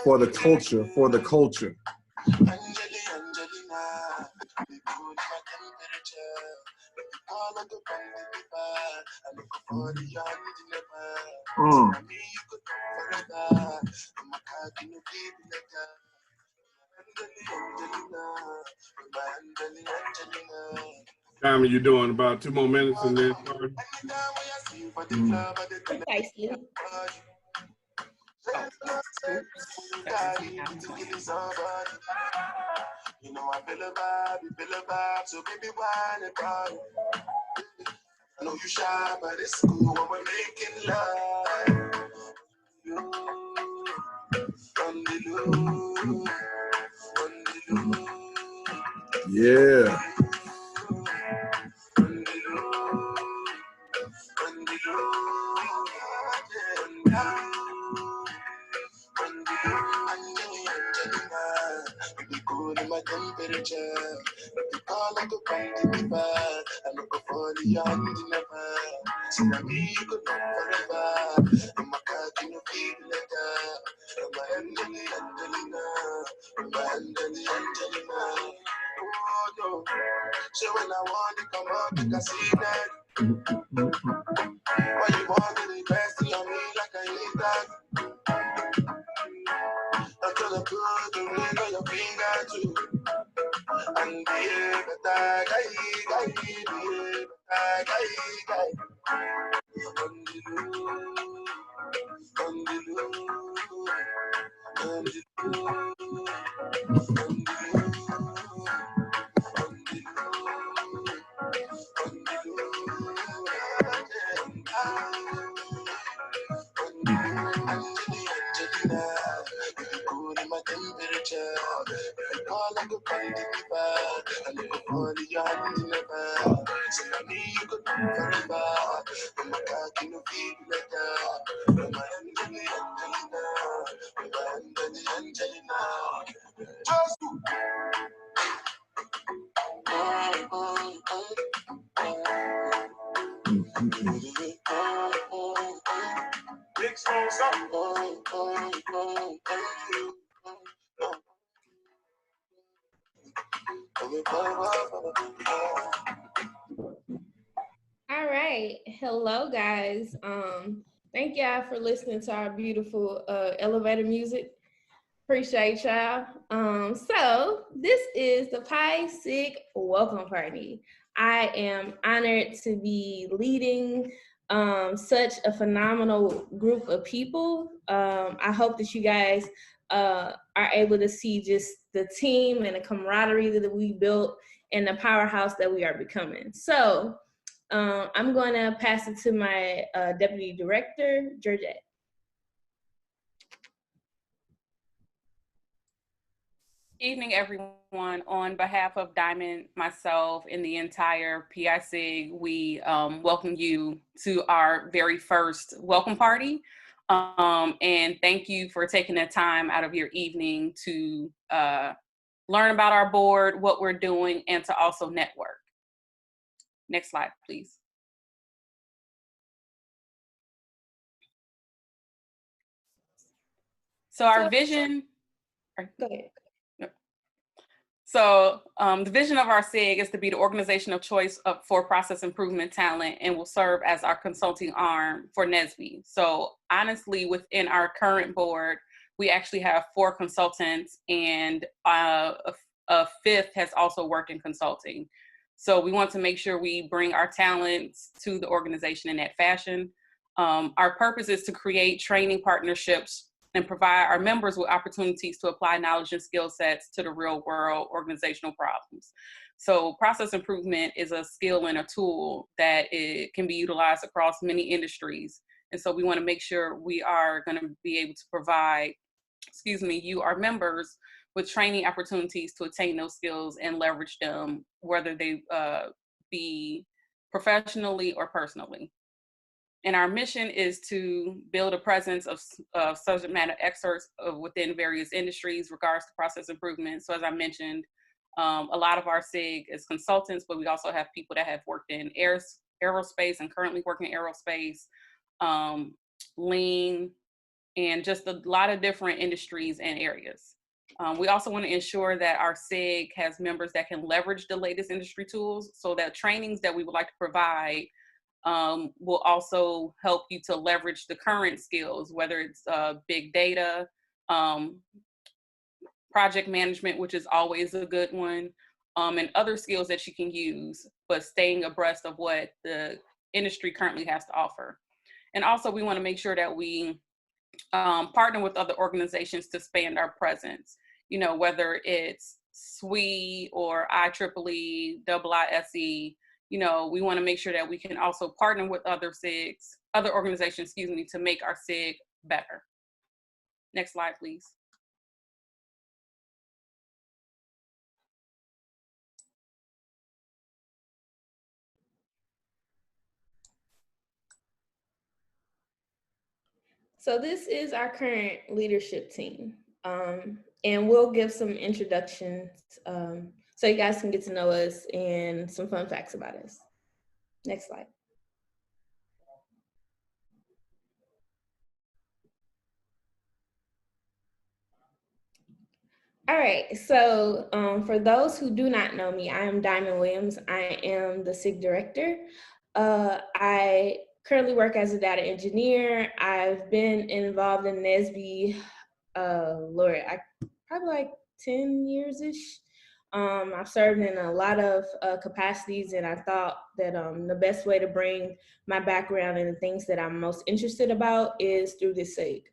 For the culture, for the culture. Time are you doing? About 2 more minutes and then start? You know I feel a vibe, so baby, why not? I know you shy, but it's cool when we're making love. You, on the low, on the low. Yeah. On the low, on the low. Cool in my temperature. If you call like a party vibe, I look for the young in the vibe. So now me you could love forever. I'm a cock in the feet letter. I'm a Angelina. I'm a Angelina. Oh no. So when I want to come out, you can see that. Why you want to invest in me like I ain't that? I'm gonna put the ring on your finger too. And be a better guy. On the low, on the low, on the low, on Angelina, cool in my temperature. Call like a party vibe. I look for the young in the vibe. So now me you could do forever. I'm a cock in the feet letter. I'm a Angelina. I'm a Angelina. Just big small something. All right. Hello, guys. Thank y'all for listening to our beautiful elevator music. Appreciate y'all. So this is the SIG welcome party. I am honored to be leading such a phenomenal group of people. I hope that you guys are able to see just the team and the camaraderie that we built and the powerhouse that we are becoming. So I'm going to pass it to my Deputy Director, Georgette. Evening, everyone. On behalf of Diamond, myself, and the entire PISIG, we welcome you to our very first welcome party. And thank you for taking the time out of your evening to learn about our board, what we're doing, and to also network. Next slide, please. So our vision. Go ahead. So the vision of our SIG is to be the organization of choice for process improvement talent and will serve as our consulting arm for NSBE. So honestly, within our current board, we actually have 4 consultants and a 5th has also worked in consulting. So we want to make sure we bring our talents to the organization in that fashion. Our purpose is to create training partnerships and provide our members with opportunities to apply knowledge and skill sets to the real world organizational problems. So process improvement is a skill and a tool that it can be utilized across many industries. And so we want to make sure we are going to be able to provide, you, our members, with training opportunities to attain those skills and leverage them, whether they be professionally or personally. And our mission is to build a presence of subject matter experts within various industries regards to process improvement. So as I mentioned, a lot of our SIG is consultants, but we also have people that have worked in aerospace and currently work in aerospace, lean, and just a lot of different industries and areas. We also want to ensure that our SIG has members that can leverage the latest industry tools, so that trainings that we would like to provide will also help you to leverage the current skills, whether it's big data, project management, which is always a good one, and other skills that you can use, but staying abreast of what the industry currently has to offer. And also, we want to make sure that we partner with other organizations to expand our presence. You know, whether it's SWE or IEEE, IISE, you know, we want to make sure that we can also partner with other SIGs, other organizations, excuse me, to make our SIG better. Next slide, please. So this is our current leadership team. And we'll give some introductions so you guys can get to know us and some fun facts about us. Next slide. All right, so for those who do not know me, I am Diamond Williams. I am the SIG director. I currently work as a data engineer. I've been involved in NSBE, probably like 10 years-ish. I've served in a lot of capacities, and I thought that the best way to bring my background and the things that I'm most interested about is through this SIG.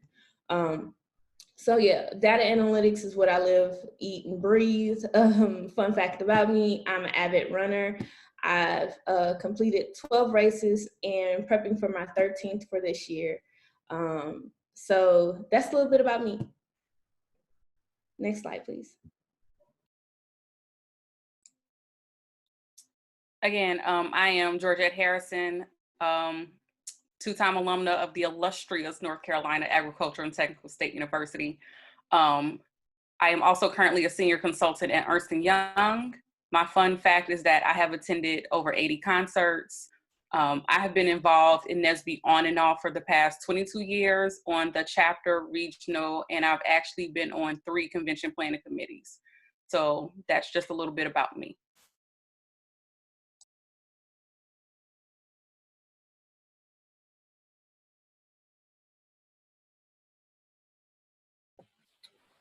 So yeah, data analytics is what I live, eat, and breathe. Fun fact about me, I'm an avid runner. I've completed 12 races and prepping for my 13th for this year. So that's a little bit about me. Next slide, please. Again, I am Georgette Harrison, two-time alumna of the illustrious North Carolina Agricultural and Technical State University. I am also currently a senior consultant at Ernst & Young. My fun fact is that I have attended over 80 concerts. I have been involved in NSBE on and off for the past 22 years on the chapter, regional, and I've actually been on 3 convention planning committees. So that's just a little bit about me.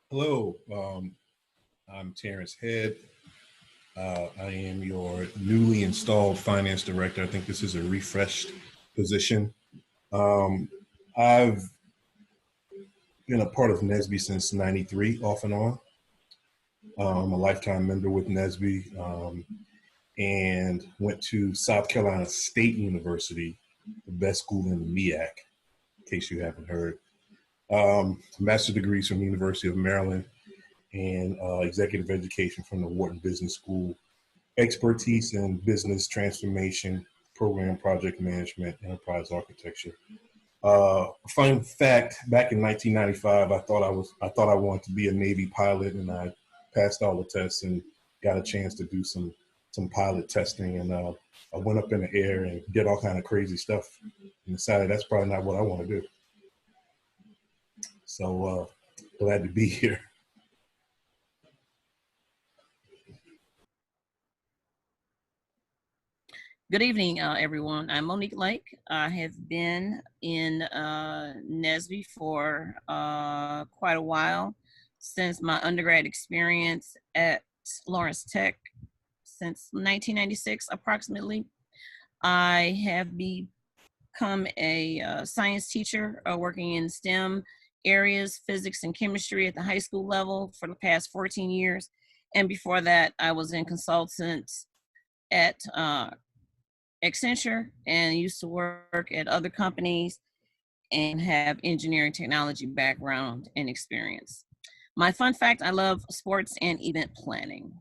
Hello, I'm Terrence Head. I am your newly installed finance director. I think this is a refreshed position. I've been a part of NSBE since '93, off and on. I'm a lifetime member with NSBE and went to South Carolina State University, the best school in the MEAC, in case you haven't heard. Master's degrees from the University of Maryland, and executive education from the Wharton Business School, expertise in business transformation, program project management, enterprise architecture. Fun fact: back in 1995, I thought I wanted to be a Navy pilot, and I passed all the tests and got a chance to do some pilot testing. And I went up in the air and did all kind of crazy stuff, and decided that's probably not what I want to do. So glad to be here. Good evening, everyone. I'm Monique Lake. I have been in NSBE for quite a while, since my undergrad experience at Lawrence Tech since 1996, approximately. I have become a science teacher working in STEM areas, physics and chemistry at the high school level for the past 14 years. And before that, I was in consultants at Accenture and used to work at other companies and have engineering technology background and experience. My fun fact: I love sports and event planning.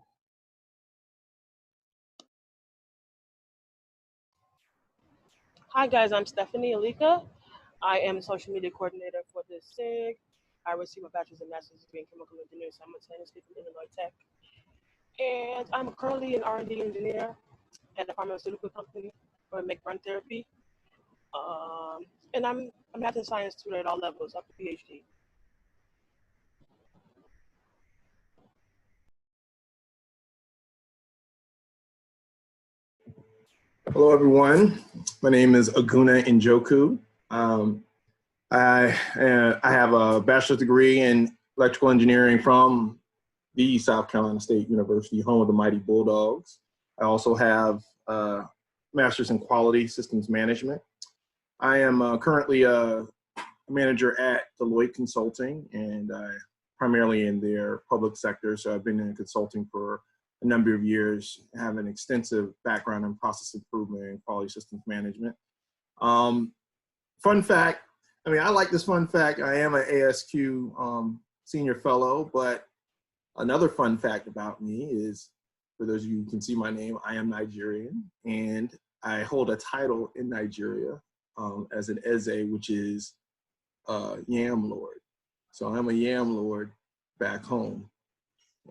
Hi guys, I'm Stephanie Alika. I am social media coordinator for this SIG. I received a bachelor's and master's degree in chemical engineering simultaneously from Illinois Tech. And I'm currently an R&D engineer at a pharmaceutical company for make run therapy. And I'm a math and science tutor at all levels, up to PhD. Hello, everyone. My name is Aguna Njoku. I have a bachelor's degree in electrical engineering from the South Carolina State University, home of the Mighty Bulldogs. I also have a master's in quality systems management. I am currently a manager at Deloitte Consulting, and primarily in their public sector. So I've been in consulting for a number of years, have an extensive background in process improvement and quality systems management. Fun fact, I like this fun fact. I am an ASQ senior fellow, but another fun fact about me is, for those of you who can see my name, I am Nigerian, and I hold a title in Nigeria as an Eze, which is Yam Lord. So I'm a Yam Lord back home.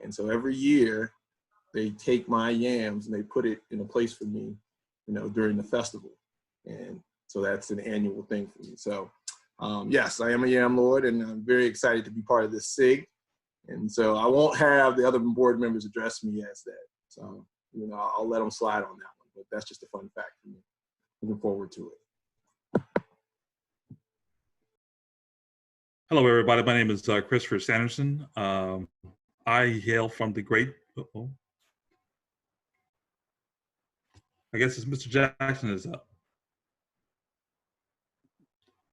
And so every year they take my yams and they put it in a place for me, during the festival. And so that's an annual thing for me. So yes, I am a Yam Lord, and I'm very excited to be part of this SIG. And so I won't have the other board members address me as that. So, I'll let them slide on that one, but that's just a fun fact for me. Looking forward to it. Hello, everybody. My name is Christopher Sanderson. I hail from the great, I guess it's Mr. Jackson is up.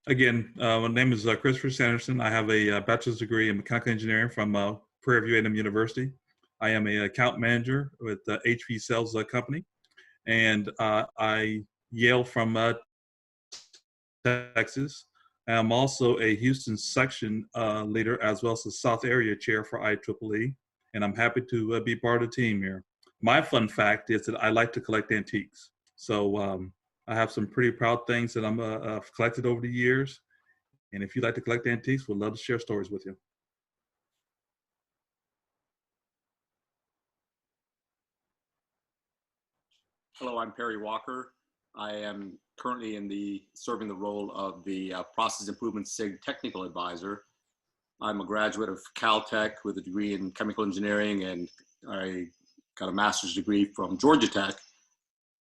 Again, my name is Christopher Sanderson. I have a bachelor's degree in mechanical engineering from Prairie View A&M University. I am an account manager with HP Sales Company, and I hail from Texas. I'm also a Houston section leader, as well as the South Area chair for IEEE, and I'm happy to be part of the team here. My fun fact is that I like to collect antiques. So I have some pretty proud things that I've collected over the years. And if you like to collect antiques, we'd love to share stories with you. Hello, I'm Perry Walker. I am currently serving the role of the Process Improvement SIG Technical Advisor. I'm a graduate of Caltech with a degree in chemical engineering, and I got a master's degree from Georgia Tech.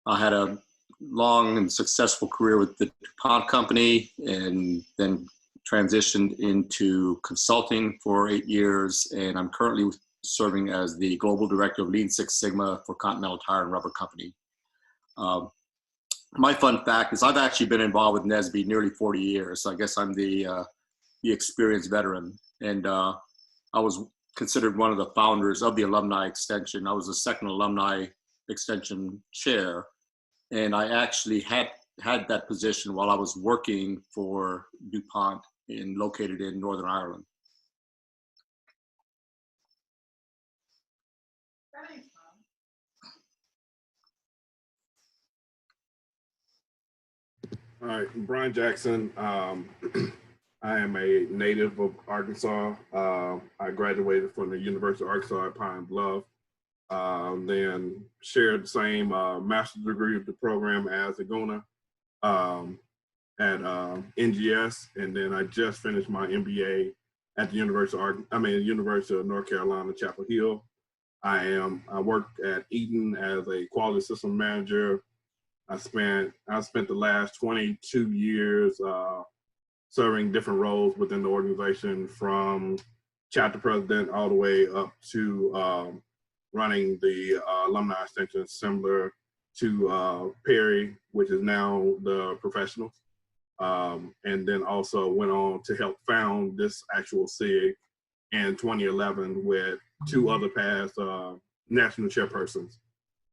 I had a long and successful career with the DuPont company, and then transitioned into consulting for 8 years, and I'm currently serving as the Global Director of Lean Six Sigma for Continental Tire and Rubber Company. My fun fact is I've actually been involved with NSBE nearly 40 years. So I guess I'm the experienced veteran. And I was considered one of the founders of the alumni extension. I was the second alumni extension chair. And I actually had that position while I was working for DuPont located in Northern Ireland. All right, I'm Brian Jackson. I am a native of Arkansas. I graduated from the University of Arkansas at Pine Bluff. Then shared the same master's degree of the program as Aguna at NGS, and then I just finished my MBA at the University of North Carolina, Chapel Hill. I worked at Eaton as a quality system manager. I spent the last 22 years serving different roles within the organization, from chapter president all the way up to running the alumni extension, similar to Perry, which is now the professionals. And then also went on to help found this actual SIG in 2011 with 2 other past national chairpersons.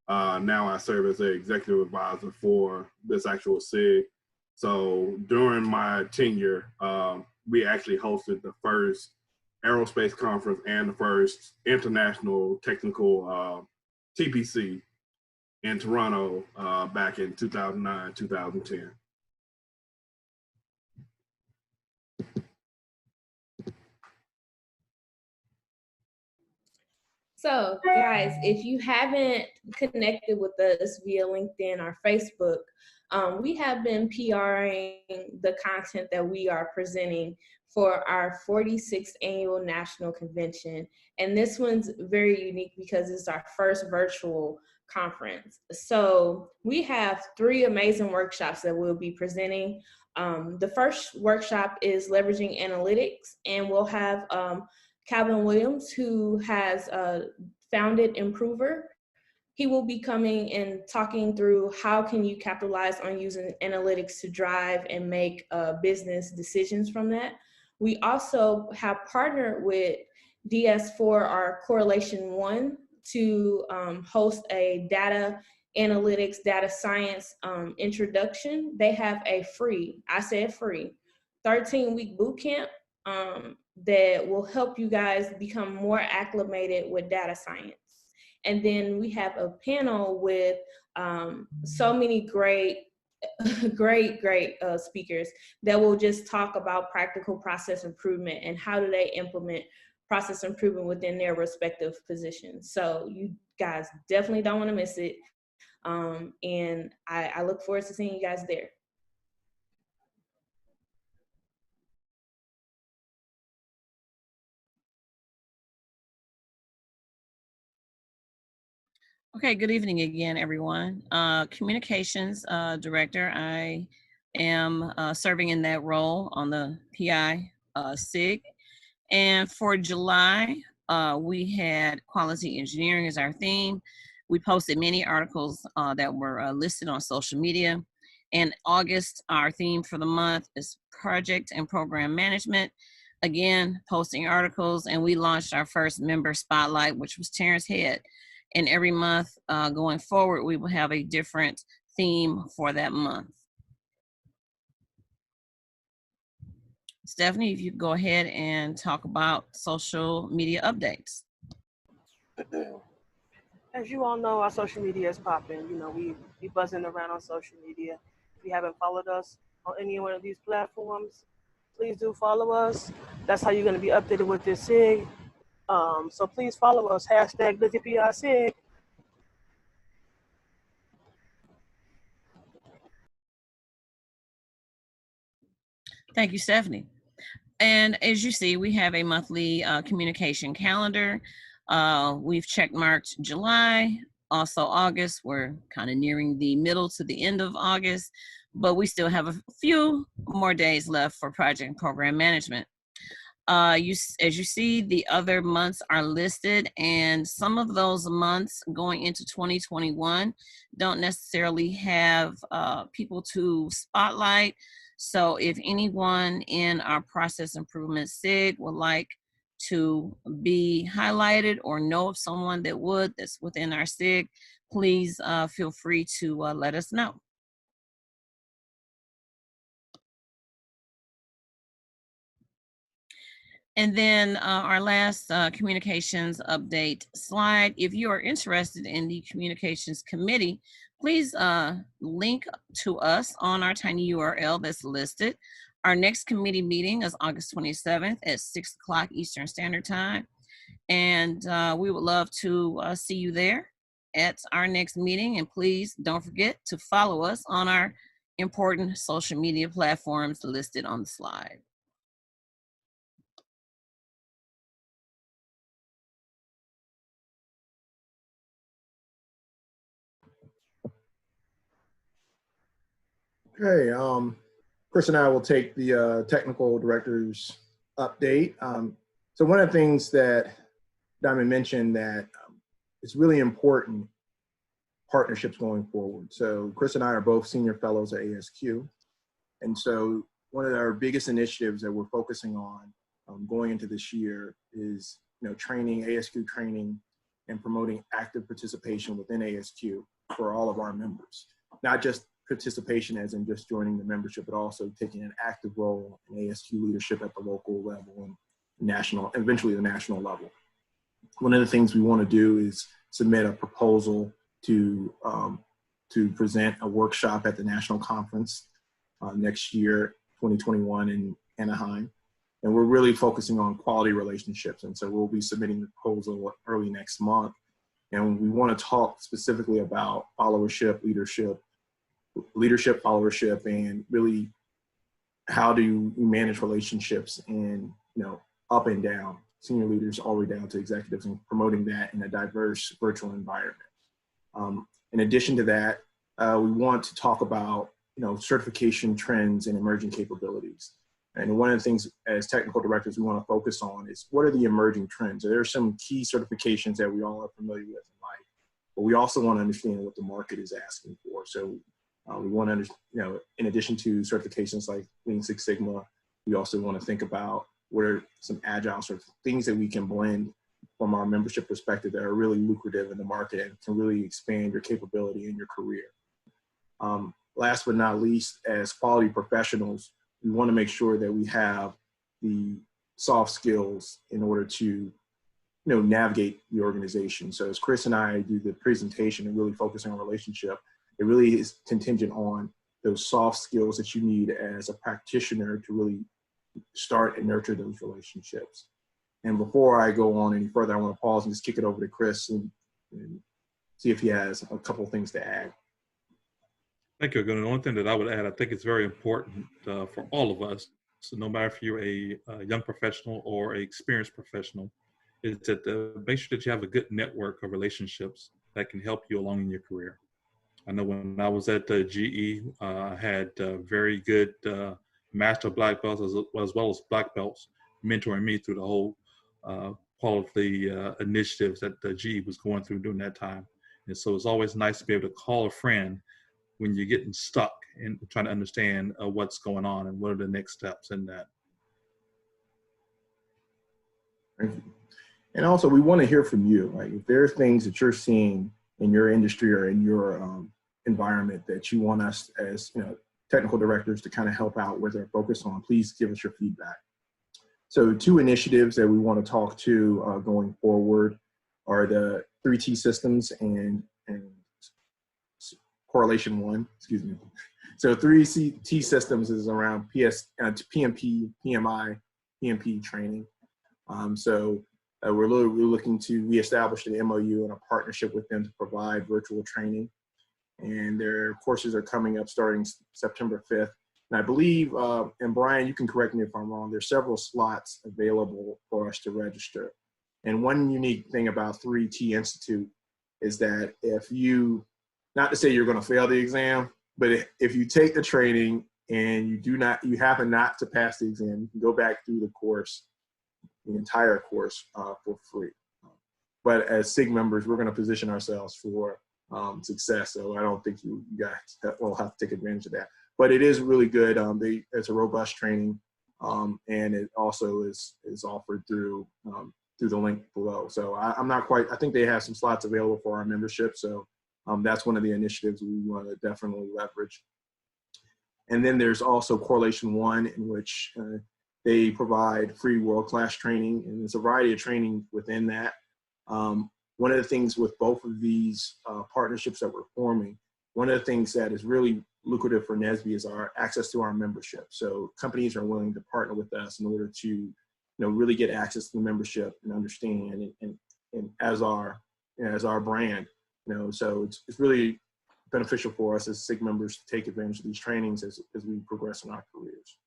Now I serve as an executive advisor for this actual SIG. So during my tenure, we actually hosted the first aerospace conference and the first international technical TPC in Toronto back in 2009, 2010. So, guys, if you haven't connected with us via LinkedIn or Facebook, we have been PRing the content that we are presenting for our 46th annual national convention. And this one's very unique because it's our first virtual conference. So we have 3 amazing workshops that we'll be presenting. The first workshop is leveraging analytics, and we'll have Calvin Williams, who has founded Improver. He will be coming and talking through how can you capitalize on using analytics to drive and make business decisions from that. We also have partnered with DS4, our Correlation One, to host a data analytics, data science introduction. They have a free, I said free, 13-week boot camp that will help you guys become more acclimated with data science. And then we have a panel with so many great speakers that will just talk about practical process improvement and how do they implement process improvement within their respective positions. So you guys definitely don't want to miss it. And I look forward to seeing you guys there. Okay, good evening again, everyone. Communications Director, I am serving in that role on the PI SIG. And for July, we had quality engineering as our theme. We posted many articles that were listed on social media. And August, our theme for the month is project and program management. Again, posting articles, and we launched our first member spotlight, which was Terrence Head. And every month going forward, we will have a different theme for that month. Stephanie, if you could go ahead and talk about social media updates. As you all know, our social media is popping. You know, we buzzing around on social media. If you haven't followed us on any one of these platforms, please do follow us. That's how you're going to be updated with this SIG. So please follow us, hashtag LookAtPISig. Thank you, Stephanie. And as you see, we have a monthly communication calendar. We've check marked July, also August. We're kind of nearing the middle to the end of August, but we still have a few more days left for project and program management. As you see, the other months are listed, and some of those months going into 2021 don't necessarily have people to spotlight. So if anyone in our process improvement SIG would like to be highlighted or know of someone that would, that's within our SIG, please feel free to let us know. And then our last communications update slide. If you are interested in the communications committee, please link to us on our tiny URL that's listed. Our next committee meeting is August 27th at 6 o'clock Eastern Standard Time. And we would love to see you there at our next meeting. And please don't forget to follow us on our important social media platforms listed on the slide. Okay, Chris and I will take the technical director's update. So one of the things that Diamond mentioned that it's really important partnerships going forward. So Chris and I are both senior fellows at ASQ. And so one of our biggest initiatives that we're focusing on going into this year is training, ASQ training, and promoting active participation within ASQ for all of our members. Not just participation as in just joining the membership, but also taking an active role in ASQ leadership at the local level and national, eventually the national level. One of the things we want to do is submit a proposal to present a workshop at the national conference next year, 2021 in Anaheim. And we're really focusing on quality relationships. And so we'll be submitting the proposal early next month. And we want to talk specifically about followership, leadership, followership, and really how do we manage relationships and, up and down, senior leaders all the way down to executives, and promoting that in a diverse virtual environment. In addition to that, we want to talk about, certification trends and emerging capabilities. And one of the things as technical directors we want to focus on is what are the emerging trends? There are some key certifications that we all are familiar with in life, but we also want to understand what the market is asking for. So we want to, in addition to certifications like Lean Six Sigma, we also want to think about what are some agile sort of things that we can blend from our membership perspective that are really lucrative in the market and can really expand your capability in your career. Last but not least, as quality professionals, we want to make sure that we have the soft skills in order to, navigate the organization. So as Chris and I do the presentation and really focusing on relationship, it really is contingent on those soft skills that you need as a practitioner to really start and nurture those relationships. And before I go on any further, I want to pause and just kick it over to Chris and see if he has a couple of things to add. Thank you. The only thing that I would add, I think it's very important for all of us, so no matter if you're a young professional or an experienced professional, is that make sure that you have a good network of relationships that can help you along in your career. I know when I was at GE, I had very good master black belts as well as black belts mentoring me through the whole quality initiatives that the GE was going through during that time. And so it's always nice to be able to call a friend when you're getting stuck and trying to understand what's going on and what are the next steps in that. Thank you. And also, we want to hear from you. Like, if there are things that you're seeing in your industry or in your environment that you want us as technical directors to kind of help out with or focus on, please give us your feedback. So 2 initiatives that we want to talk to going forward are the 3T systems and correlation 1, excuse me. So 3T systems is around PMP, PMI, PMP training. We're looking to, we established an MOU and a partnership with them to provide virtual training. And their courses are coming up starting September 5th. And I believe, and Brian, you can correct me if I'm wrong, there's several slots available for us to register. And one unique thing about 3T Institute is that if you, not to say you're going to fail the exam, but if you take the training and you happen not to pass the exam, you can go back through the course, the entire course for free. But as SIG members, we're going to position ourselves for success. So I don't think you guys will have to take advantage of that. But it is really good. It's a robust training, and it also is offered through the link below. So I'm not quite, I think they have some slots available for our membership. So that's one of the initiatives we want to definitely leverage. And then there's also Correlation 1, in which they provide free world-class training, and there's a variety of training within that. One of the things with both of these partnerships that we're forming, one of the things that is really lucrative for NSBE is our access to our membership. So companies are willing to partner with us in order to, really get access to the membership and understand, and as our brand, so it's really beneficial for us as SIG members to take advantage of these trainings as we progress in our careers.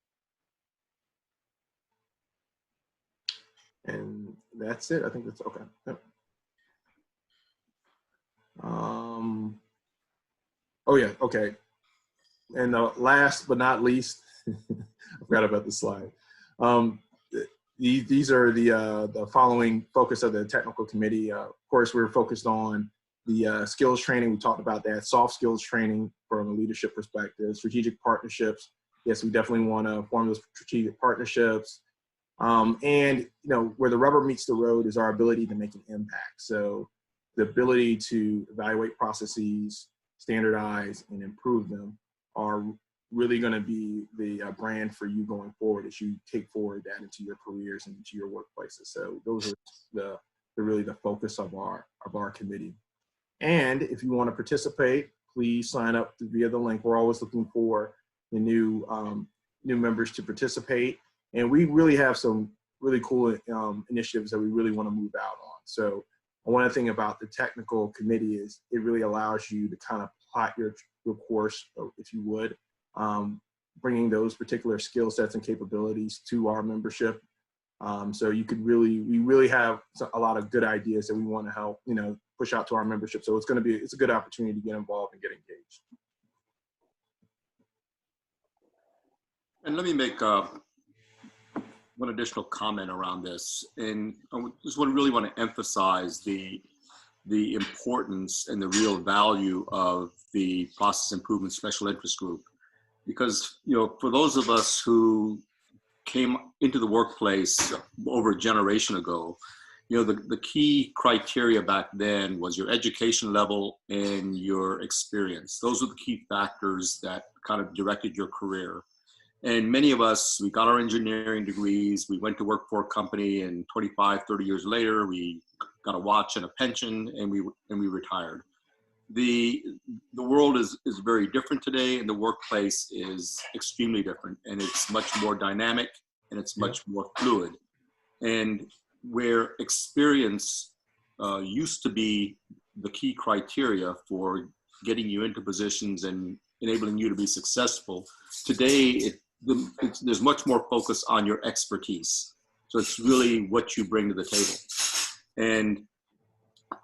And that's it. I think that's okay. Yep. Oh yeah, okay. And last but not least, I forgot about the slide. These are the following focus of the technical committee. Of course, we're focused on the skills training. We talked about that. Soft skills training from a leadership perspective. Strategic partnerships. Yes, we definitely want to form those strategic partnerships. And where the rubber meets the road is our ability to make an impact. So the ability to evaluate processes, standardize, and improve them are really going to be the brand for you going forward as you take forward that into your careers and into your workplaces. So those are really the focus of our committee. And if you want to participate, please sign up via the link. We're always looking for the new members to participate. And we really have some really cool initiatives that we really want to move out on. So one thing about the technical committee is it really allows you to kind of plot your course, if you would, bringing those particular skill sets and capabilities to our membership. So we really have a lot of good ideas that we want to help, push out to our membership. So it's a good opportunity to get involved and get engaged. And let me make one additional comment around this. And I just really want to emphasize the importance and the real value of the process improvement special interest group. Because, for those of us who came into the workplace over a generation ago, the key criteria back then was your education level and your experience. Those were the key factors that kind of directed your career. And many of us, we got our engineering degrees, we went to work for a company, and 25, 30 years later, we got a watch and a pension, and we retired. The world is very different today, and the workplace is extremely different, and it's much more dynamic, and it's much more fluid. And where experience used to be the key criteria for getting you into positions and enabling you to be successful, today there's much more focus on your expertise. So it's really what you bring to the table. And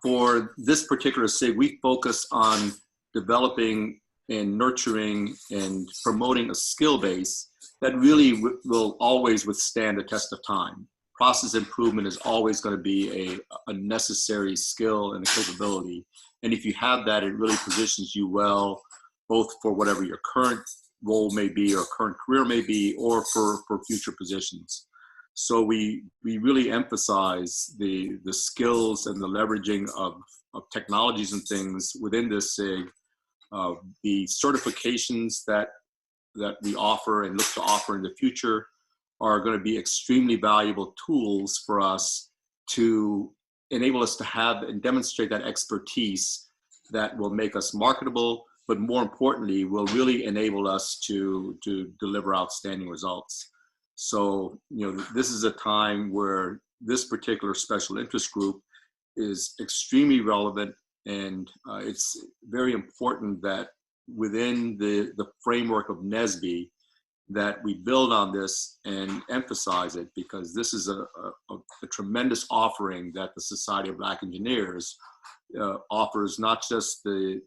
for this particular SIG, we focus on developing and nurturing and promoting a skill base that really will always withstand the test of time. Process improvement is always going to be a necessary skill and a capability. And if you have that, it really positions you well, both for whatever your current role may be or current career may be, or for future positions. So we really emphasize the skills and the leveraging of technologies and things within this SIG. The certifications that we offer and look to offer in the future are going to be extremely valuable tools for us to enable us to have and demonstrate that expertise that will make us marketable, but more importantly, will really enable us to deliver outstanding results. So, this is a time where this particular special interest group is extremely relevant, and it's very important that within the framework of NSBE, that we build on this and emphasize it, because this is a tremendous offering that the Society of Black Engineers offers, not just the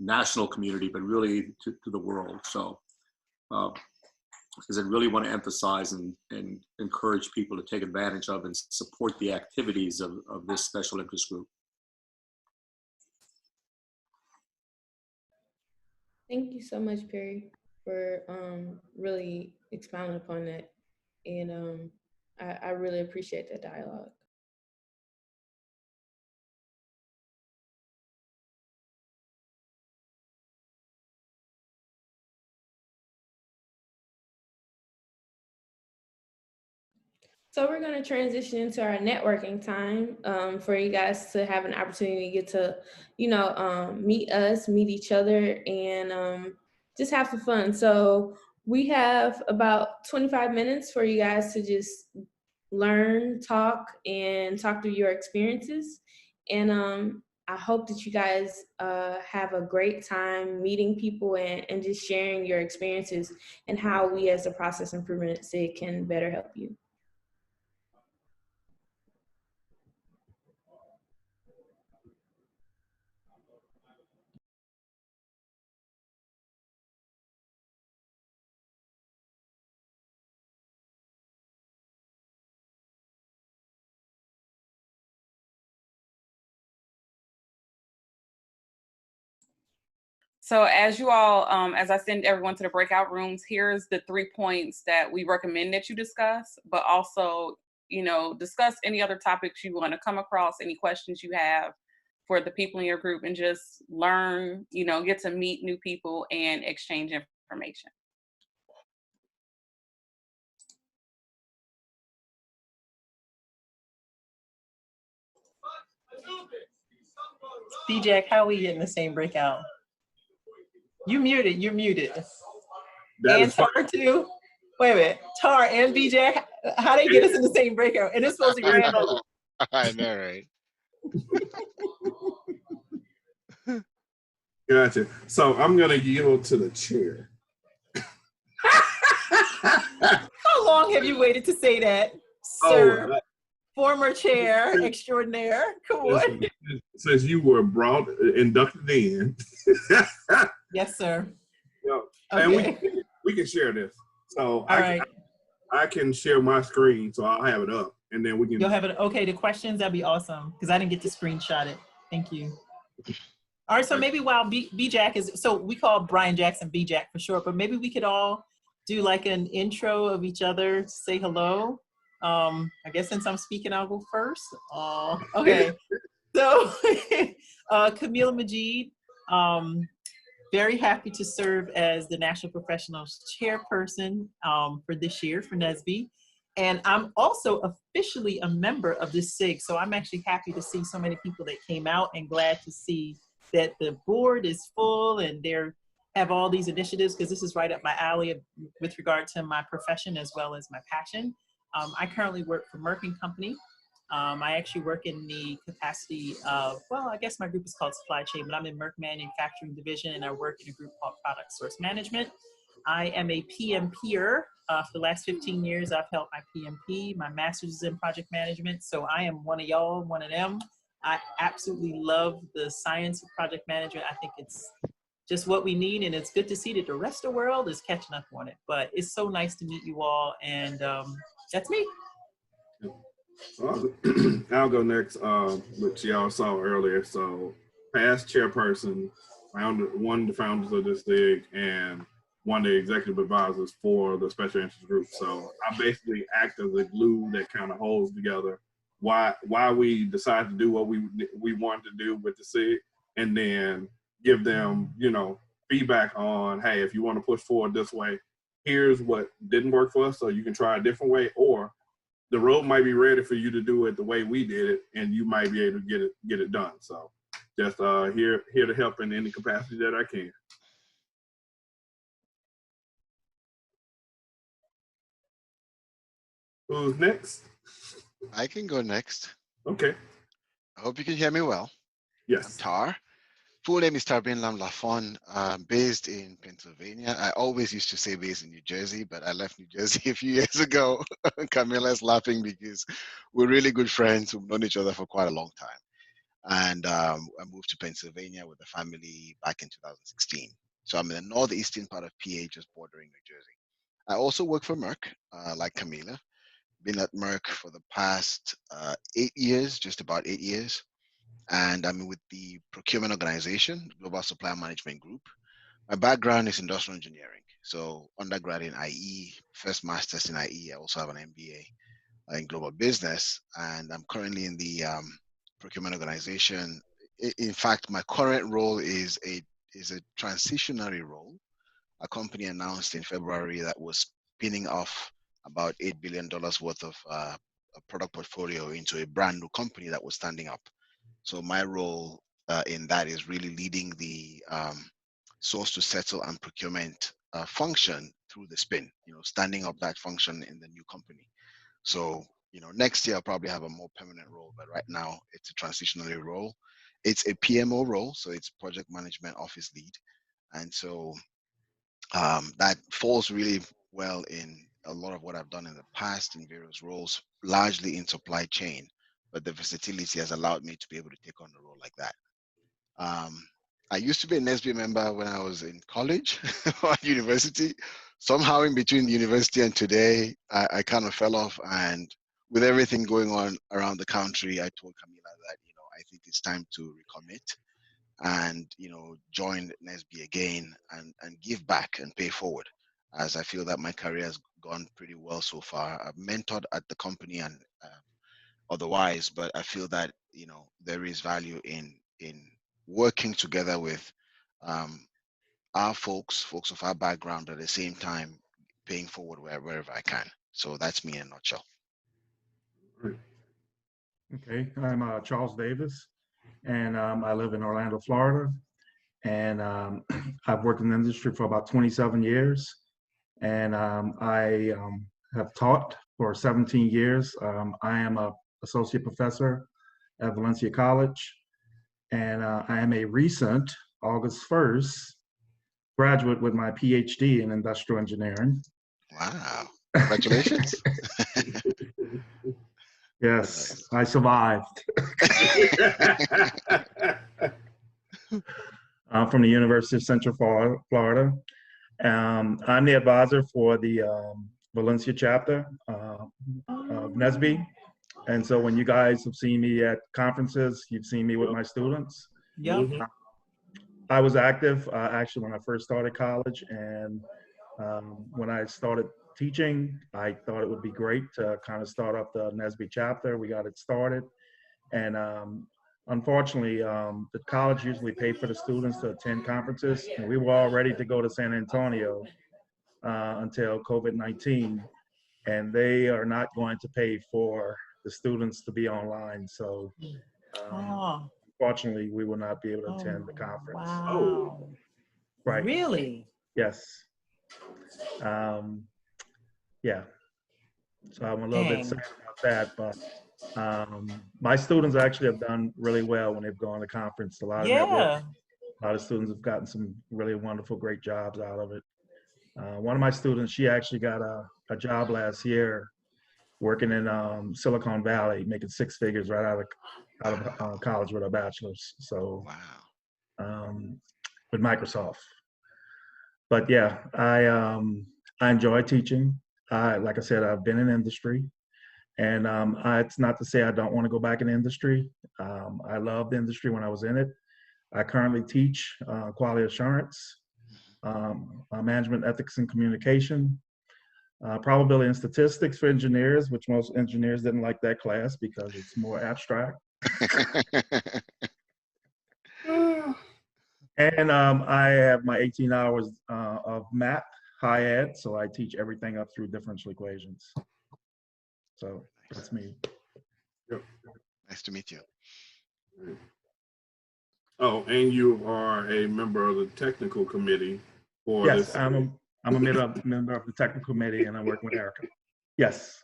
national community, but really to the world. So, because I really want to emphasize and encourage people to take advantage of and support the activities of this special interest group. Thank you so much, Perry, for really expounding upon that. And I really appreciate that dialogue. So we're going to transition into our networking time for you guys to have an opportunity to get to, meet us, meet each other, and just have some fun. So we have about 25 minutes for you guys to just learn, talk through your experiences. And I hope that you guys have a great time meeting people and just sharing your experiences and how we as a process improvement SIG can better help you. So as you all, as I send everyone to the breakout rooms, here's the 3 points that we recommend that you discuss, but also, discuss any other topics you want to come across, any questions you have for the people in your group, and just learn, get to meet new people and exchange information. D-Jack, how are we getting the same breakout? You're muted. That And is fine. Star too. Wait a minute. Tar and BJ, how they get us in the same breakout? And it's supposed to be random. I know, right? Gotcha. So I'm gonna yield to the chair. How long have you waited to say that, sir? Former chair extraordinaire. Come on. Since you were inducted in. Yes, sir. You know, Okay. and we can share this. So All right. I can share my screen, so I'll have it up, and then we can. You'll have it. Okay, the questions, that'd be awesome, because I didn't get to screenshot it. Thank you. All right, so maybe while B-Jack is, so we call Brian Jackson B-Jack for short, but maybe we could all do like an intro of each other, say hello. I guess since I'm speaking, I'll go first. Okay. So Camila Majid, very happy to serve as the National Professionals Chairperson for this year for NSBE. And I'm also officially a member of this SIG. So I'm actually happy to see so many people that came out, and glad to see that the board is full and they have all these initiatives, because this is right up my alley with regard to my profession as well as my passion. I currently work for Merck & Company. I actually work in the capacity of, well, I guess my group is called supply chain, but I'm in Merck Manufacturing Division, and I work in a group called Product Source Management. I am a PMPer. For the last 15 years, I've held my PMP. My master's is in project management, so I am one of y'all, one of them. I absolutely love the science of project management. I think it's just what we need, and it's good to see that the rest of the world is catching up on it. But it's so nice to meet you all, and that's me. I'll go next, which y'all saw earlier. So, past chairperson, one of the founders of this SIG, and one of the executive advisors for the special interest group. So I basically act as a glue that kind of holds together why we decided to do what we wanted to do with the SIG, and then give them, feedback on, hey, if you want to push forward this way, here's what didn't work for us, so you can try a different way, or the road might be ready for you to do it the way we did it, and you might be able to get it done. So just here to help in any capacity that I can. Who's next? I can go next. Okay. I hope you can hear me well. Yes. I'm Tar. Full name is Tarbin Lam Lafon, based in Pennsylvania. I always used to say based in New Jersey, but I left New Jersey a few years ago. Camila's laughing because we're really good friends who've known each other for quite a long time. And I moved to Pennsylvania with the family back in 2016. So I'm in the northeastern part of PA, just bordering New Jersey. I also work for Merck, like Camila. Been at Merck for the past 8 years, just about 8 years. And I'm with the procurement organization, Global Supply Management Group. My background is industrial engineering. So undergrad in IE, first master's in IE. I also have an MBA in global business. And I'm currently in the procurement organization. In fact, my current role is a transitionary role. A company announced in February that was spinning off about $8 billion worth of a product portfolio into a brand new company that was standing up. So my role in that is really leading the source to settle and procurement function through the spin, standing up that function in the new company. So, next year I'll probably have a more permanent role, but right now it's a transitionary role. It's a PMO role, so it's project management office lead. And so that falls really well in a lot of what I've done in the past in various roles, largely in supply chain, but the versatility has allowed me to be able to take on a role like that. I used to be an NSBE member when I was in college or university. Somehow in between the university and today, I kind of fell off, and with everything going on around the country, I told Camila that, I think it's time to recommit and, join NSBE again and give back and pay forward, as I feel that my career has gone pretty well so far. I've mentored at the company and otherwise, but I feel that, there is value in working together with our folks of our background, but at the same time, paying forward wherever I can. So that's me in a nutshell. Okay, I'm Charles Davis, and I live in Orlando, Florida, and I've worked in the industry for about 27 years. and I have taught for 17 years. I am a associate professor at Valencia College, and I am a recent August 1st graduate with my PhD in industrial engineering. Wow. Congratulations. Yes, I survived. I'm from the University of Central Florida. I'm the advisor for the Valencia chapter of NSBE. And so when you guys have seen me at conferences, you've seen me with my students. Yeah. I was active actually when I first started college, and when I started teaching, I thought it would be great to kind of start up the NSBE chapter. We got it started, and unfortunately, the college usually paid for the students to attend conferences, and we were all ready to go to San Antonio until COVID-19, and they are not going to pay for the students to be online. So unfortunately, we will not be able to attend the conference. Wow. Right. Really? Yes. Yeah. So I'm a little bit sad about that, but my students actually have done really well when they've gone to conference. A lot of networking. A lot of students have gotten some really wonderful, great jobs out of it. One of my students, she actually got a job last year working in Silicon Valley, making 6 figures right out of college with her bachelor's. So, with Microsoft. But yeah, I enjoy teaching. Like I said, I've been in industry, and it's not to say I don't want to go back in industry. I loved the industry when I was in it. I currently teach quality assurance, management ethics and communication, probability and statistics for engineers, which most engineers didn't like that class because it's more abstract. And I have my 18 hours of math, high ed, so I teach everything up through differential equations. So that's me. Yep. Nice to meet you. Oh, and you are a member of the technical committee for this. Yes, I'm a member of the technical committee, and I'm working with Erica. Yes.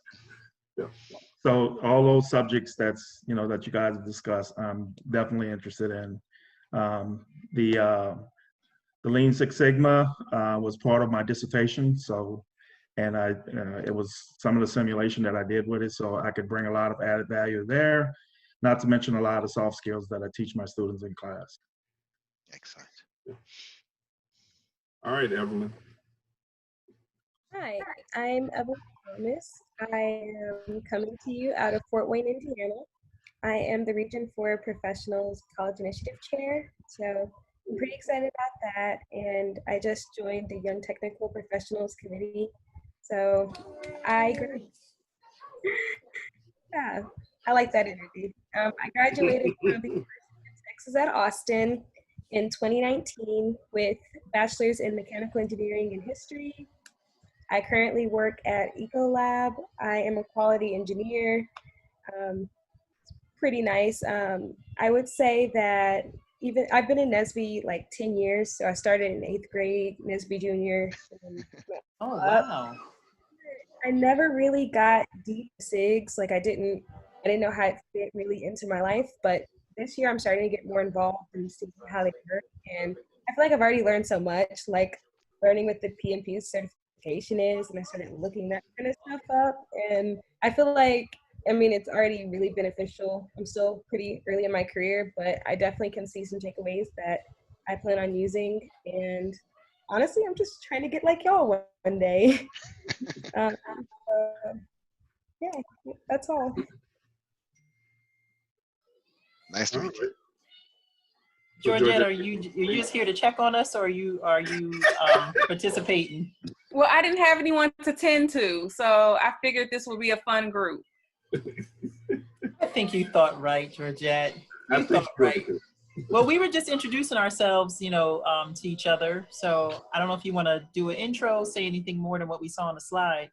Yeah. So all those subjects that you guys have discussed, I'm definitely interested in. The Lean Six Sigma was part of my dissertation. So, and it was some of the simulation that I did with it, so I could bring a lot of added value there. Not to mention a lot of soft skills that I teach my students in class. Excellent. All right, Evelyn. Hi, I'm Evelyn Thomas. I am coming to you out of Fort Wayne, Indiana. I am the Region 4 Professionals College Initiative Chair, so I'm pretty excited about that. And I just joined the Young Technical Professionals Committee. So I like that energy. I graduated from the University of Texas at Austin in 2019 with bachelor's in mechanical engineering and history. I currently work at Ecolab. I am a quality engineer. Pretty nice. I would say that I've been in NSBE like 10 years. So I started in 8th grade, NSBE junior. Oh, wow. I never really got deep SIGs. Like I didn't know how it fit really into my life. But this year I'm starting to get more involved and see how they work. And I feel like I've already learned so much, like learning what the PMP certification is. And I started looking that kind of stuff up. And I feel like, it's already really beneficial. I'm still pretty early in my career, but I definitely can see some takeaways that I plan on using. And honestly, I'm just trying to get like y'all one day. Yeah, that's all. Nice to meet you. Georgette, are you just here to check on us, or are you participating? Well, I didn't have anyone to tend to, so I figured this would be a fun group. I think you thought right, Georgette. You thought right. Well, we were just introducing ourselves, to each other. So I don't know if you want to do an intro, say anything more than what we saw on the slide.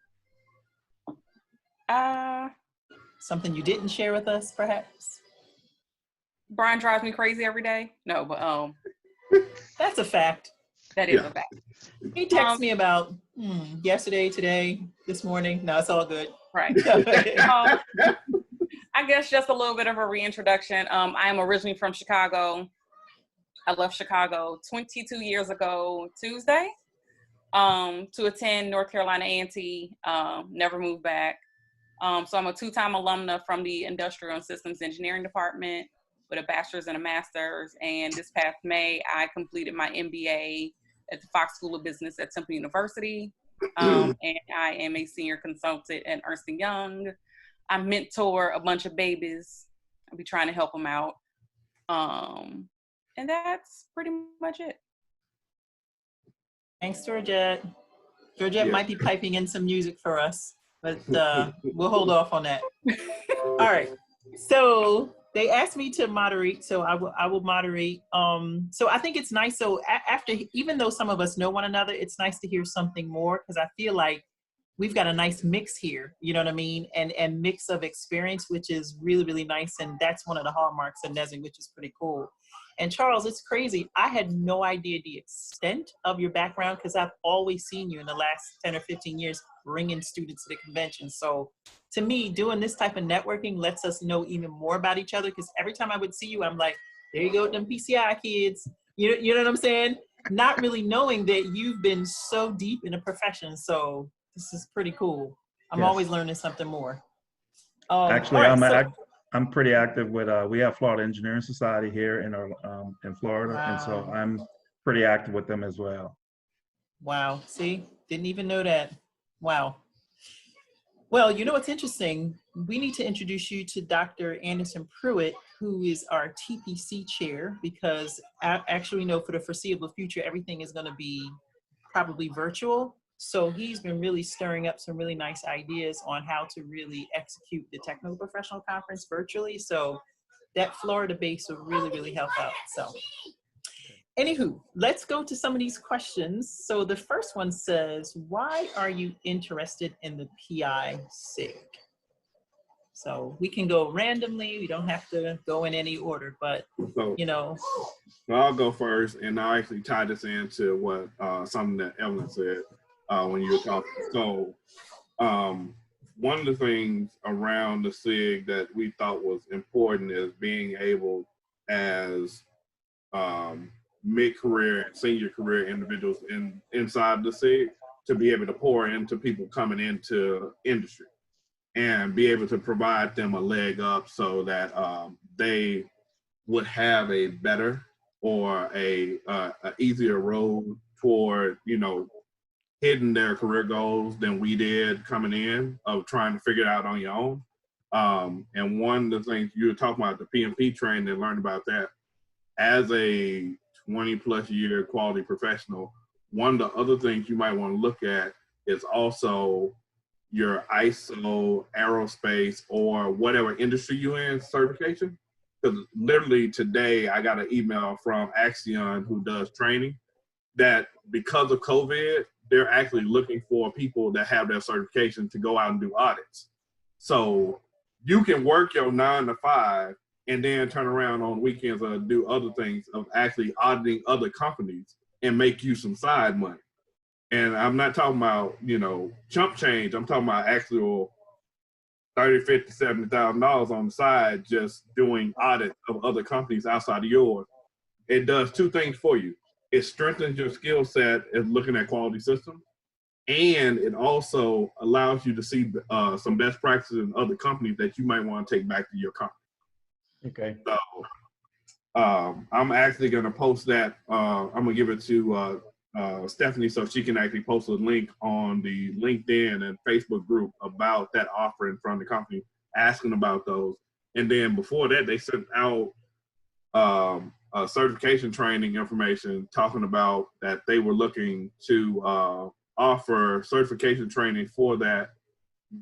Something you didn't share with us, perhaps? Brian drives me crazy every day. No, but that's a fact. That is a fact. He texted me about yesterday, today, this morning. No, it's all good. Right. I guess just a little bit of a reintroduction. I am originally from Chicago. I left Chicago 22 years ago Tuesday to attend North Carolina A&T. Never moved back. So I'm a two-time alumna from the Industrial and Systems Engineering Department with a bachelor's and a master's. And this past May, I completed my MBA at the Fox School of Business at Temple University. And I am a senior consultant at Ernst & Young. I mentor a bunch of babies. I'll be trying to help them out. And that's pretty much it. Thanks, Georgette. Georgette might be piping in some music for us, but we'll hold off on that. All right. So they asked me to moderate, so I will moderate. So I think it's nice. So after, even though some of us know one another, it's nice to hear something more, because I feel like we've got a nice mix here, you know what I mean? And mix of experience, which is really, really nice. And that's one of the hallmarks of NSBE, which is pretty cool. And Charles, it's crazy. I had no idea the extent of your background, because I've always seen you in the last 10 or 15 years bringing students to the convention. So to me, doing this type of networking lets us know even more about each other, because every time I would see you, I'm like, there you go, them PCI kids. You know what I'm saying? Not really knowing that you've been so deep in the profession. So this is pretty cool. I'm always learning something more. Actually, right, I'm pretty active with, we have Florida Engineering Society here in Florida. Wow. And so I'm pretty active with them as well. Wow, see, didn't even know that. Wow. Well, you know what's interesting? We need to introduce you to Dr. Anderson Pruitt, who is our TPC chair, because actually, you know, for the foreseeable future, everything is going to be probably virtual. So he's been really stirring up some really nice ideas on how to really execute the Technical Professional Conference virtually. So that Florida base will really, really help out. So anywho, let's go to some of these questions. So the first one says, why are you interested in the PI SIG? So we can go randomly. We don't have to go in any order, but you know. So I'll go first, and I'll actually tie this into what something that Evelyn said when you were talking. So one of the things around the SIG that we thought was important is being able, as mid-career and senior career individuals inside the SIG, to be able to pour into people coming into industry and be able to provide them a leg up so that they would have a better or a easier road toward, you know, hitting their career goals than we did coming in, of trying to figure it out on your own. And one of the things you were talking about, the PMP training, and learn about that, as a 20+ year quality professional, one of the other things you might want to look at is also your ISO, aerospace, or whatever industry you're in certification. Because literally today I got an email from Axion, who does training, that because of COVID, they're actually looking for people that have their certification to go out and do audits. So you can work your 9 to 5 and then turn around on weekends or do other things of actually auditing other companies and make you some side money. And I'm not talking about, you know, chump change. I'm talking about actual $30,000, $50,000, $70,000 on the side, just doing audits of other companies outside of yours. It does two things for you. It strengthens your skill set as looking at quality systems, and it also allows you to see some best practices in other companies that you might want to take back to your company. Okay. So I'm actually going to post that. I'm going to give it to Stephanie so she can actually post a link on the LinkedIn and Facebook group about that offering from the company, asking about those. And then before that, they sent out certification training information talking about that they were looking to offer certification training for that,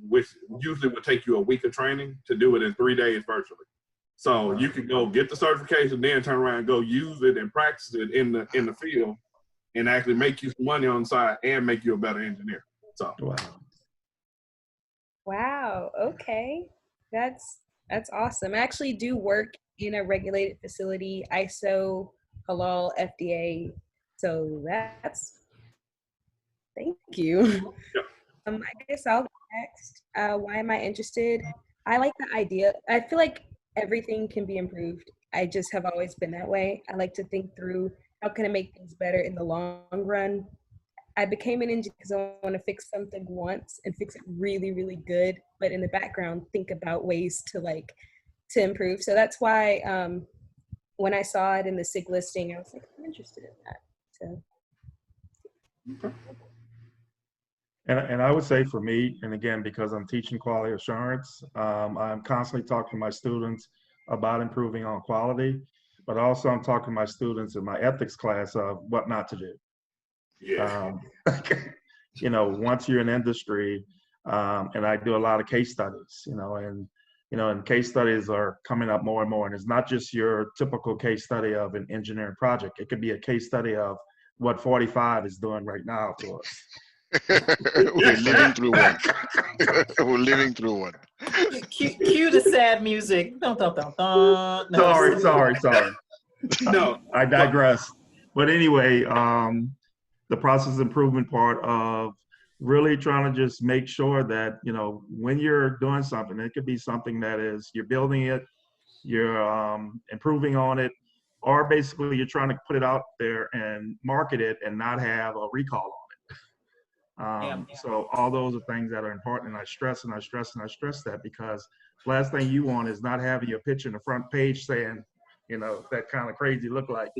which usually would take you a week of training, to do it in 3 days virtually. So you can go get the certification, then turn around and go use it and practice it in the field, and actually make you some money on the side and make you a better engineer. So Wow. Okay. That's awesome. I actually do work in a regulated facility, ISO, halal, FDA So that's, thank you. I guess I'll go next. Why am I interested? I like the idea. I feel like everything can be improved. I just have always been that way. I like to think through how can I make things better in the long run. I became an engineer because I want to fix something once and fix it really, really good. But in the background, think about ways to improve. So that's why when I saw it in the SIG listing, I was like, I'm interested in that. So. And I would say for me, and again, because I'm teaching quality assurance, I'm constantly talking to my students about improving on quality, but also I'm talking to my students in my ethics class of what not to do. Yeah. You know, once you're in industry, and I do a lot of case studies, and case studies are coming up more and more. And it's not just your typical case study of an engineering project. It could be a case study of what 45 is doing right now to us. We're living through one. We're living through one. Cue the sad music. Dun, dun, dun, dun. No. Sorry. No, I digress. But anyway, the process improvement part of really trying to just make sure that, when you're doing something, it could be something that is, you're building it, you're improving on it, or basically you're trying to put it out there and market it and not have a recall on it. So all those are things that are important, and I stress that, because last thing you want is not having your picture in the front page saying, that kind of crazy look like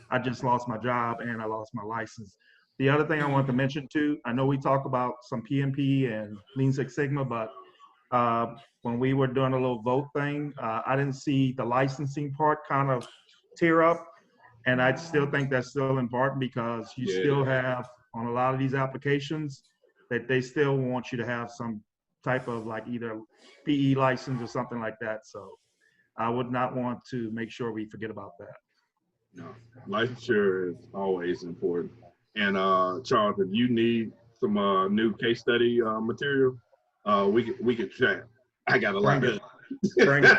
I just lost my job and I lost my license. The other thing I want to mention too, I know we talk about some PMP and Lean Six Sigma, but when we were doing a little vote thing, I didn't see the licensing part kind of tear up. And I still think that's still important, because you still have on a lot of these applications that they still want you to have some type of either PE license or something like that. So I would not want to make sure we forget about that. no. Licensure is always important. And Charles, if you need some new case study material, we could chat. I got a lot of Bring it.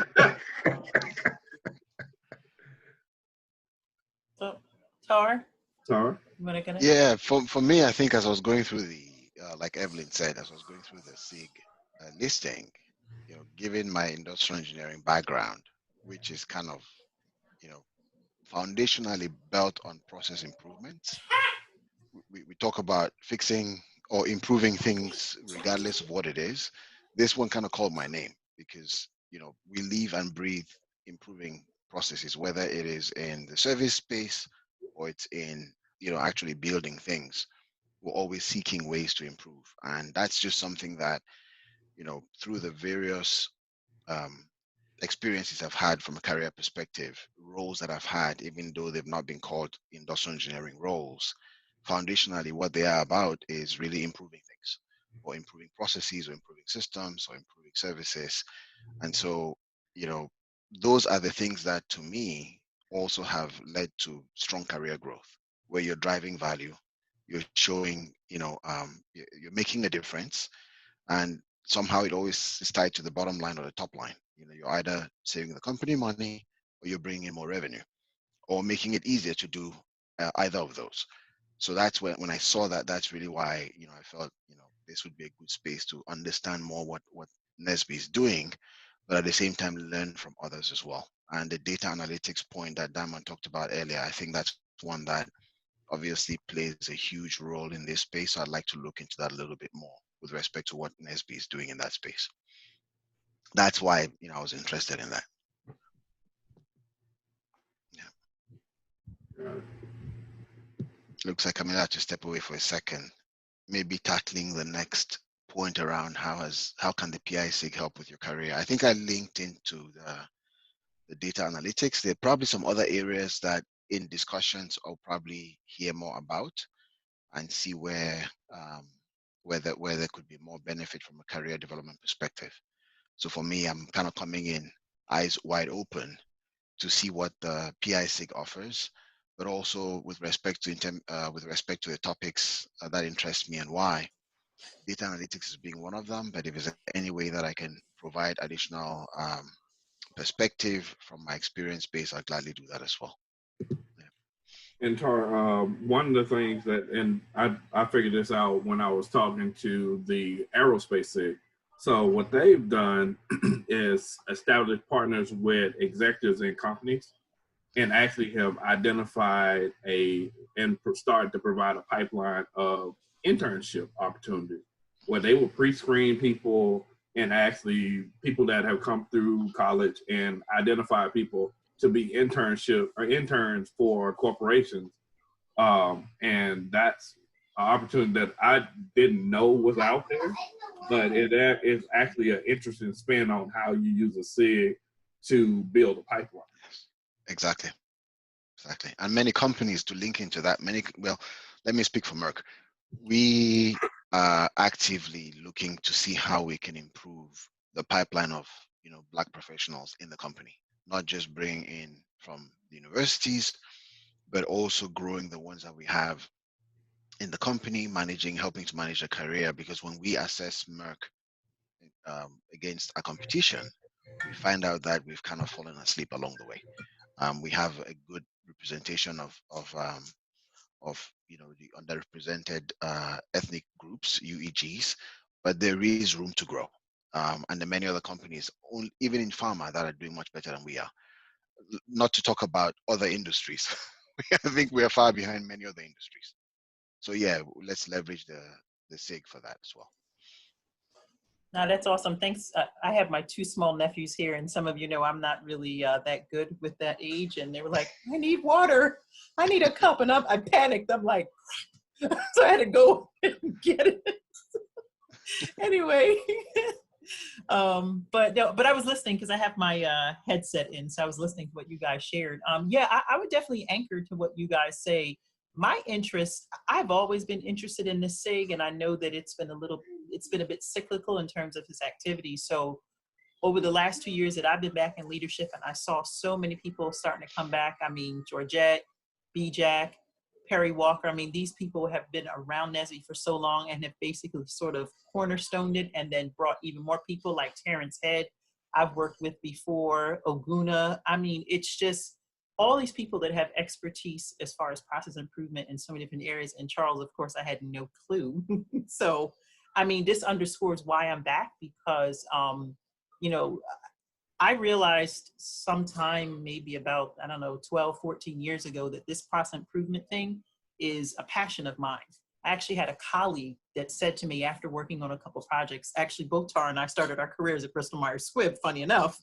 So, Tar? Sorry. Yeah, for me, I think as I was going through like Evelyn said, as I was going through the SIG listing, given my industrial engineering background, which is kind of, foundationally built on process improvements, we talk about fixing or improving things regardless of what it is. This one kind of called my name, because, we live and breathe improving processes, whether it is in the service space or it's in, actually building things. We're always seeking ways to improve. And that's just something that, through the various experiences I've had from a career perspective, roles that I've had, even though they've not been called industrial engineering roles, foundationally, what they are about is really improving things, or improving processes, or improving systems, or improving services. And so, those are the things that, to me, also have led to strong career growth, where you're driving value, you're showing, you're making a difference, and somehow it always is tied to the bottom line or the top line. You're either saving the company money, or you're bringing in more revenue, or making it easier to do either of those. So that's when I saw that, that's really why, I felt, this would be a good space to understand more what NSBE is doing, but at the same time learn from others as well. And the data analytics point that Diamond talked about earlier, I think that's one that obviously plays a huge role in this space. So I'd like to look into that a little bit more with respect to what NSBE is doing in that space. That's why, I was interested in that. Yeah. Looks like I'm gonna have to step away for a second. Maybe tackling the next point around how can the PI-SIG help with your career. I think I linked into the data analytics. There are probably some other areas that in discussions I'll probably hear more about and see where there could be more benefit from a career development perspective. So for me, I'm kind of coming in eyes wide open to see what the PI-SIG offers, but also with respect to the topics that interest me and why. Data analytics is being one of them, but if there's any way that I can provide additional perspective from my experience base, I'll gladly do that as well. Yeah. And one of the things that, and I figured this out when I was talking to the aerospace SIG. So what they've done is establish partners with executives in companies and actually have identified and started to provide a pipeline of internship opportunities where they will pre-screen people and actually people that have come through college and identify people to be interns for corporations. And that's an opportunity that I didn't know was out there, but it is actually an interesting spin on how you use a SIG to build a pipeline. Exactly. And many companies, to link into that, well, let me speak for Merck. We are actively looking to see how we can improve the pipeline of, Black professionals in the company, not just bringing in from the universities, but also growing the ones that we have in the company, helping to manage a career. Because when we assess Merck against our competition, we find out that we've kind of fallen asleep along the way. We have a good representation of the underrepresented ethnic groups, UEGs, but there is room to grow. And there are many other companies, even in pharma, that are doing much better than we are. Not to talk about other industries. I think we are far behind many other industries. So yeah, let's leverage the SIG for that as well. Now that's awesome. Thanks. I have my 2 small nephews here, and some of you know I'm not really that good with that age. And they were like, "I need water. I need a cup," and I panicked. I'm like, so I had to go and get it. Anyway, but I was listening because I have my headset in, so I was listening to what you guys shared. Yeah, I would definitely anchor to what you guys say. My interest, I've always been interested in the SIG, and I know that it's been a bit cyclical in terms of his activity. So over the last 2 years that I've been back in leadership, and I saw so many people starting to come back. I mean, Georgette, B-Jack, Perry Walker. I mean, these people have been around NSBE for so long and have basically sort of cornerstoned it, and then brought even more people like Terrence Head I've worked with before, Oguna. I mean, it's just all these people that have expertise as far as process improvement in so many different areas. And Charles, of course, I had no clue. So, I mean, this underscores why I'm back, because, I realized sometime maybe about, 12, 14 years ago that this process improvement thing is a passion of mine. I actually had a colleague that said to me after working on a couple of projects, actually both Tara and I started our careers at Bristol Myers Squibb, funny enough.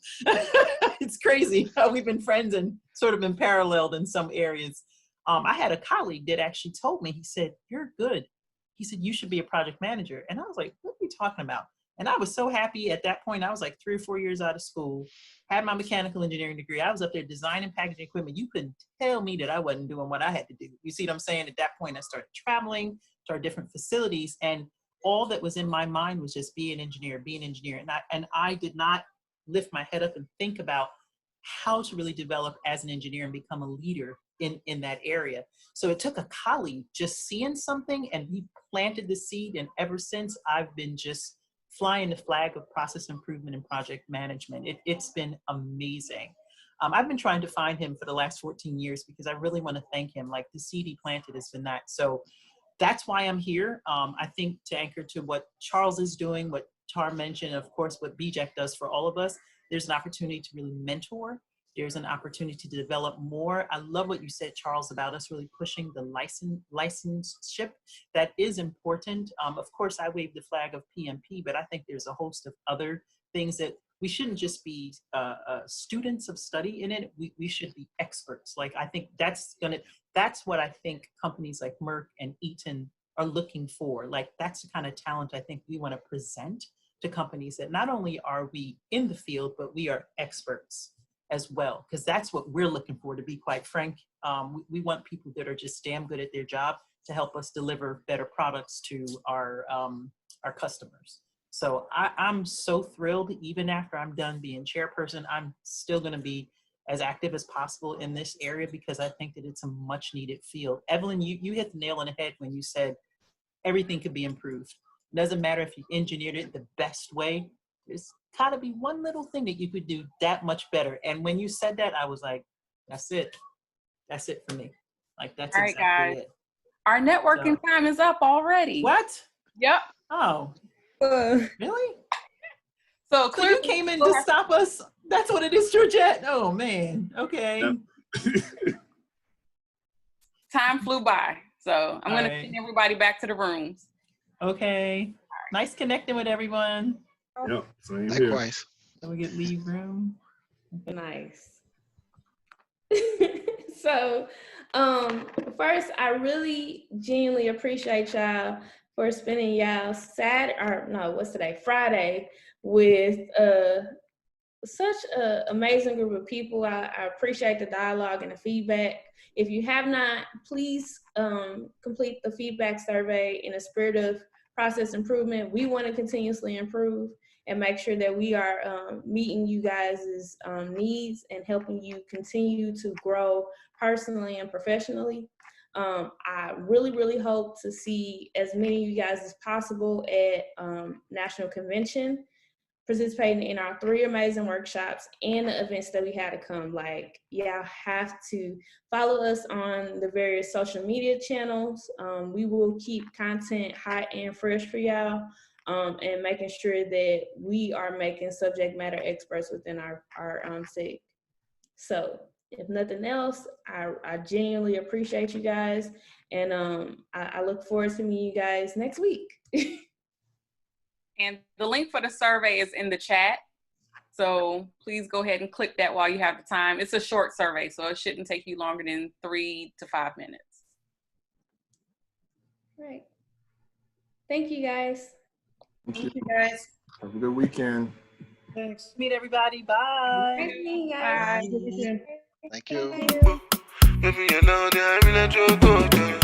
It's crazy how we've been friends and sort of been paralleled in some areas. I had a colleague that actually told me, he said, "You're good." He said, "You should be a project manager." And I was like, "What are you talking about?" And I was so happy at that point. I was like 3 or 4 years out of school, had my mechanical engineering degree. I was up there designing packaging equipment. You couldn't tell me that I wasn't doing what I had to do. You see what I'm saying? At that point, I started traveling to our different facilities, and all that was in my mind was just be an engineer, be an engineer. And I did not lift my head up and think about how to really develop as an engineer and become a leader in that area. So it took a colleague just seeing something, and he planted the seed. And ever since, I've been just flying the flag of process improvement and project management. It's been amazing. I've been trying to find him for the last 14 years because I really want to thank him. Like, the seed he planted has been that. So that's why I'm here. I think to anchor to what Charles is doing, what Tar mentioned, of course, what B-Jack does for all of us, there's an opportunity to really mentor. There's an opportunity to develop more. I love what you said, Charles, about us really pushing the licenseship. That is important. Of course, I wave the flag of PMP, but I think there's a host of other things that we shouldn't just be students of study in it. We should be experts. Like, I think that's what I think companies like Merck and Eaton are looking for. Like, that's the kind of talent I think we want to present to companies, that not only are we in the field, but we are experts as well, because that's what we're looking for, to be quite frank. We want people that are just damn good at their job to help us deliver better products to our customers. So I'm so thrilled. Even after I'm done being chairperson, I'm still going to be as active as possible in this area, because I think that it's a much needed field. Evelyn, you hit the nail on the head when you said everything could be improved. It doesn't matter if you engineered it the best way. There's got to be one little thing that you could do that much better. And when you said that, I was like, that's it. That's it for me. Like that's All right, exactly guys. it. Our networking time is up already. What? Yep. Oh, really? So So you came in to stop us? That's what it is, Georgette? Oh man. Okay. Time flew by. So I'm All going to right. send everybody back to the rooms. Okay. Nice connecting with everyone. Yep, same here. Likewise. So we get leave room. Nice. So, first, I really genuinely appreciate y'all for spending y'all Friday with such an amazing group of people. I appreciate the dialogue and the feedback. If you have not, please complete the feedback survey in a spirit of process improvement. We want to continuously improve and make sure that we are meeting you guys' needs and helping you continue to grow personally and professionally. I really, really hope to see as many of you guys as possible at National Convention, participating in our 3 amazing workshops and the events that we had to come. Like, y'all have to follow us on the various social media channels. We will keep content hot and fresh for y'all, and making sure that we are making subject matter experts within our SIG. So if nothing else, I genuinely appreciate you guys, and I look forward to meeting you guys next week. And the link for the survey is in the chat. So please go ahead and click that while you have the time. It's a short survey, so it shouldn't take you longer than 3 to 5 minutes. All right. Thank you, guys. Thank you, guys. Have a good weekend. Thanks. Meet everybody. Bye. Thank you, guys. Bye. Thank you. Baby, you know that I'm in a joke.